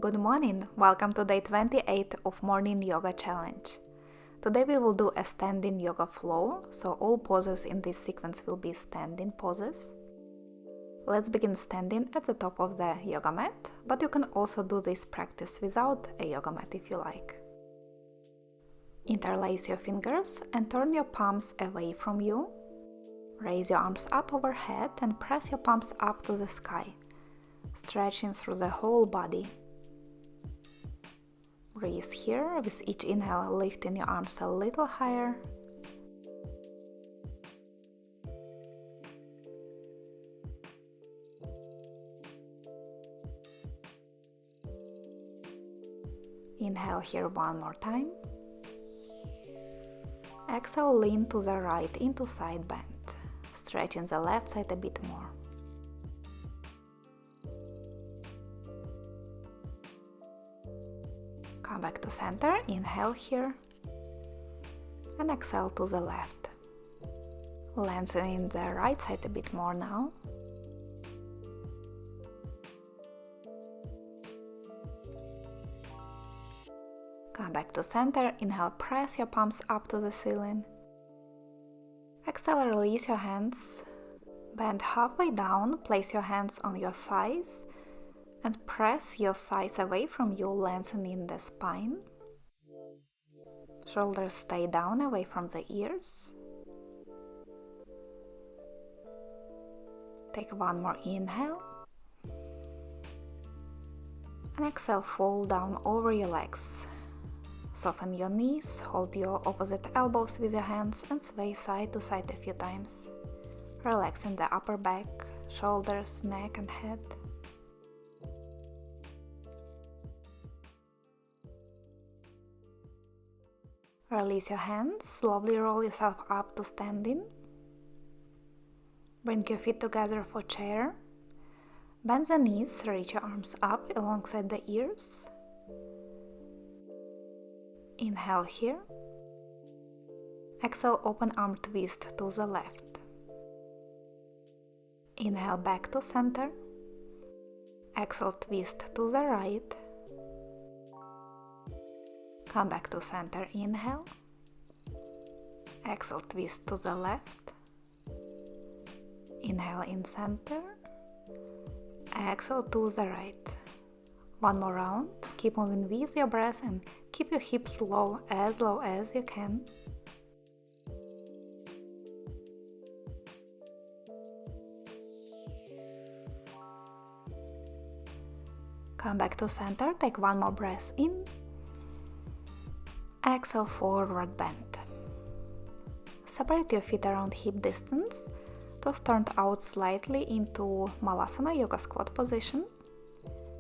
Good morning! Welcome to day 28 of Morning Yoga Challenge. Today we will do a standing yoga flow, so all poses in this sequence will be standing poses. Let's begin standing at the top of the yoga mat, but you can also do this practice without a yoga mat if you like. Interlace your fingers and turn your palms away from you. Raise your arms up overhead and press your palms up to the sky, stretching through the whole body. Breathe here, with each inhale lifting your arms a little higher. Inhale here one more time. Exhale, lean to the right into side bend, stretching the left side a bit more. Come back to center, inhale here, and exhale to the left. Lengthening the right side a bit more now. Come back to center, inhale, press your palms up to the ceiling. Exhale, release your hands, bend halfway down, place your hands on your thighs, and press your thighs away from you, lengthening the spine. Shoulders stay down away from the ears. Take one more inhale. And exhale, fall down over your legs. Soften your knees, hold your opposite elbows with your hands and sway side to side a few times, relaxing the upper back, shoulders, neck and head. Release your hands, slowly roll yourself up to standing. Bring your feet together for chair. Bend the knees, reach your arms up alongside the ears. Inhale here. Exhale, open arm twist to the left. Inhale back to center. Exhale, twist to the right. Come back to center, inhale. Exhale, twist to the left. Inhale in center. Exhale to the right. One more round. Keep moving with your breath and keep your hips low as you can. Come back to center. Take one more breath in. Exhale, forward bend. Separate your feet around hip distance. Toes turned out slightly into Malasana yoga squat position.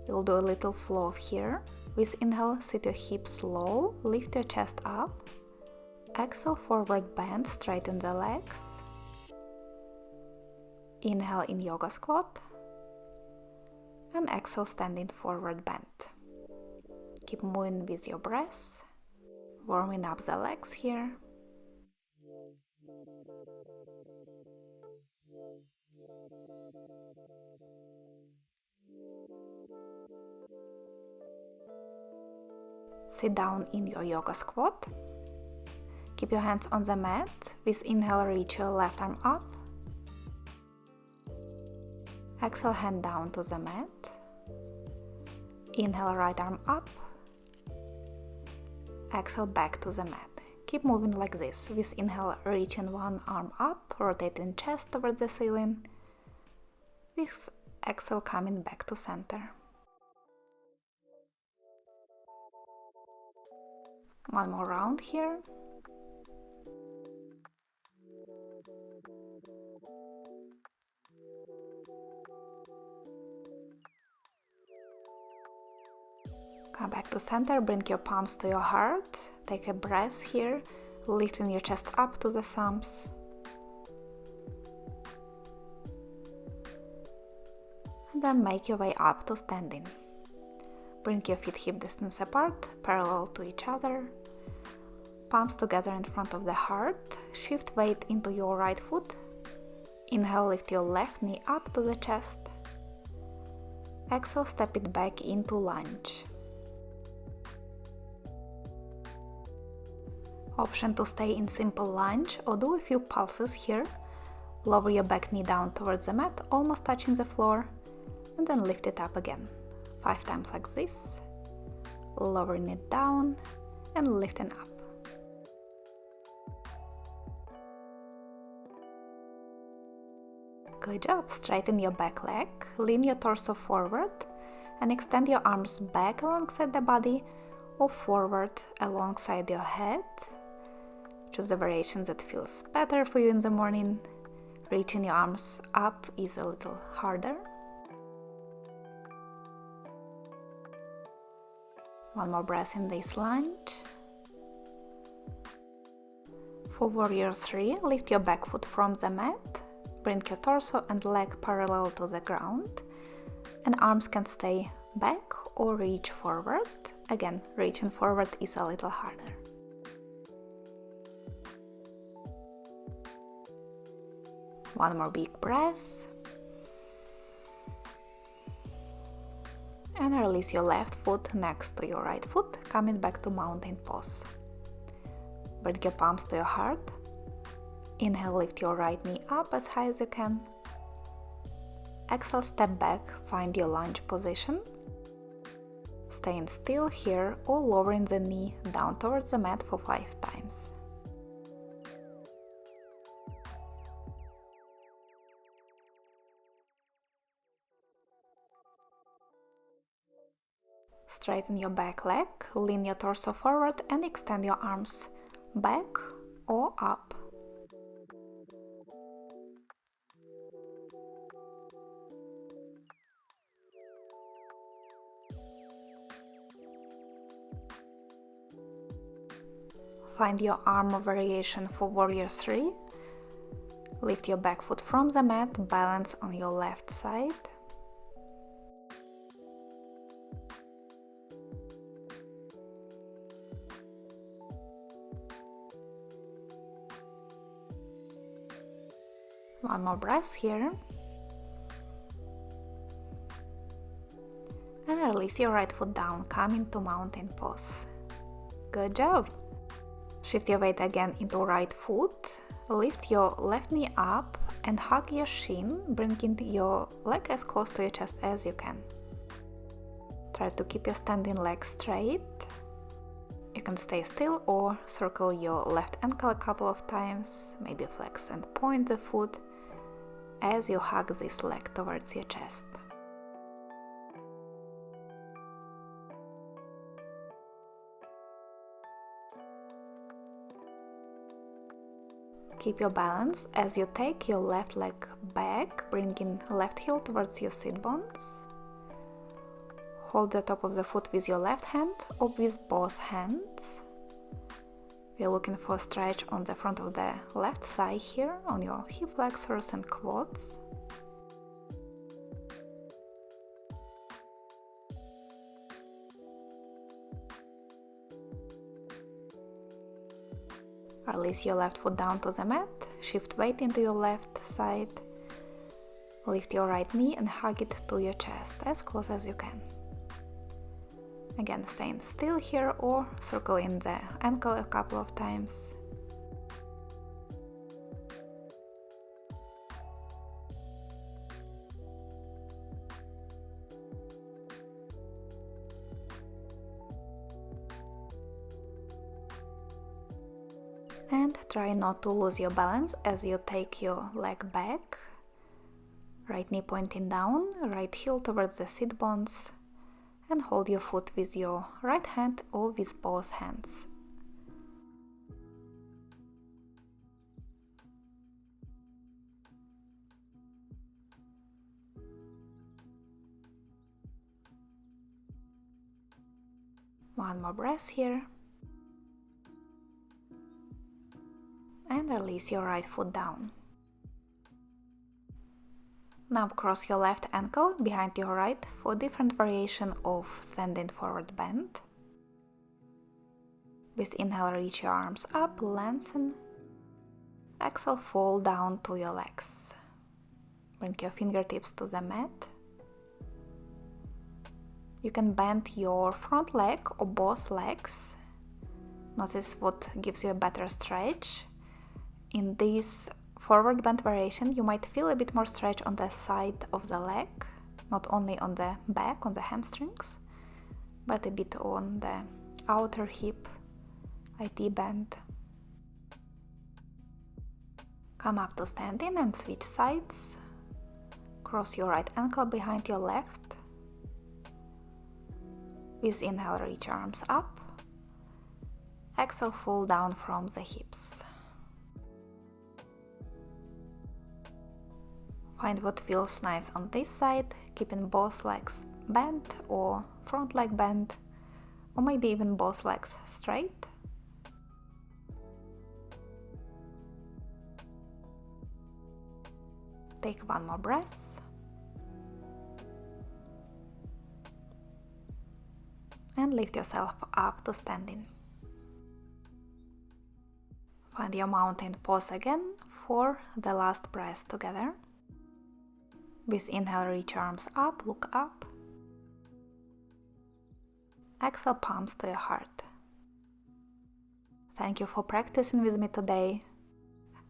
We'll do a little flow here. With inhale, sit your hips low, lift your chest up. Exhale, forward bend, straighten the legs. Inhale in yoga squat. And exhale, standing forward bend. Keep moving with your breath. Warming up the legs here. Sit down in your yoga squat. Keep your hands on the mat. With inhale, reach your left arm up. Exhale, hand down to the mat. Inhale, right arm up. Exhale, back to the mat. Keep moving like this. With inhale, reaching one arm up, rotating chest towards the ceiling. With exhale, coming back to center. One more round here. Come back to center, bring your palms to your heart. Take a breath here, lifting your chest up to the thumbs. And then make your way up to standing. Bring your feet hip distance apart, parallel to each other. Palms together in front of the heart. Shift weight into your right foot. Inhale, lift your left knee up to the chest. Exhale, step it back into lunge. Option to stay in simple lunge or do a few pulses here. Lower your back knee down towards the mat, almost touching the floor, and then lift it up again. 5 times like this, lowering it down and lifting up. Good job. Straighten your back leg, lean your torso forward and extend your arms back alongside the body or forward alongside your head. Choose the variation that feels better for you in the morning. Reaching your arms up is a little harder. One more breath in this lunge. For Warrior 3, lift your back foot from the mat. Bring your torso and leg parallel to the ground, and arms can stay back or reach forward. Again, reaching forward is a little harder. One more big breath. And release your left foot next to your right foot, coming back to mountain pose. Bring your palms to your heart. Inhale, lift your right knee up as high as you can. Exhale, step back, find your lunge position. Staying still here or lowering the knee down towards the mat for 5 times. Straighten your back leg, lean your torso forward and extend your arms back or up. Find your arm variation for Warrior 3. Lift your back foot from the mat, balance on your left side. One more breath here. And release your right foot down, come into mountain pose. Good job! Shift your weight again into right foot. Lift your left knee up and hug your shin, bringing your leg as close to your chest as you can. Try to keep your standing leg straight. You can stay still or circle your left ankle a couple of times, maybe flex and point the foot as you hug this leg towards your chest. Keep your balance as you take your left leg back, bringing left heel towards your sit bones. Hold the top of the foot with your left hand or with both hands. We're looking for a stretch on the front of the left thigh here, on your hip flexors and quads. Release your left foot down to the mat, shift weight into your left side, lift your right knee and hug it to your chest as close as you can. Again, staying still here or circling the ankle a couple of times. And try not to lose your balance as you take your leg back. Right knee pointing down, right heel towards the sit bones, and hold your foot with your right hand or with both hands. One more breath here. And release your right foot down. Now cross your left ankle behind your right for a different variation of standing forward bend. With inhale, reach your arms up, lengthen. Exhale, fall down to your legs. Bring your fingertips to the mat. You can bend your front leg or both legs Notice what gives you a better stretch. In this forward bend variation, you might feel a bit more stretch on the side of the leg, not only on the back, on the hamstrings, but a bit on the outer hip, IT bend. Come up to standing and switch sides. Cross your right ankle behind your left. With inhale, reach your arms up. Exhale, fall down from the hips. Find what feels nice on this side, keeping both legs bent or front leg bent, or maybe even both legs straight. Take one more breath. And lift yourself up to standing. Find your mountain pose again for the last breath together. With inhale, reach your arms up, look up. Exhale, palms to your heart. Thank you for practicing with me today.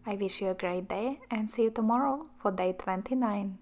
I wish you a great day and see you tomorrow for day 29.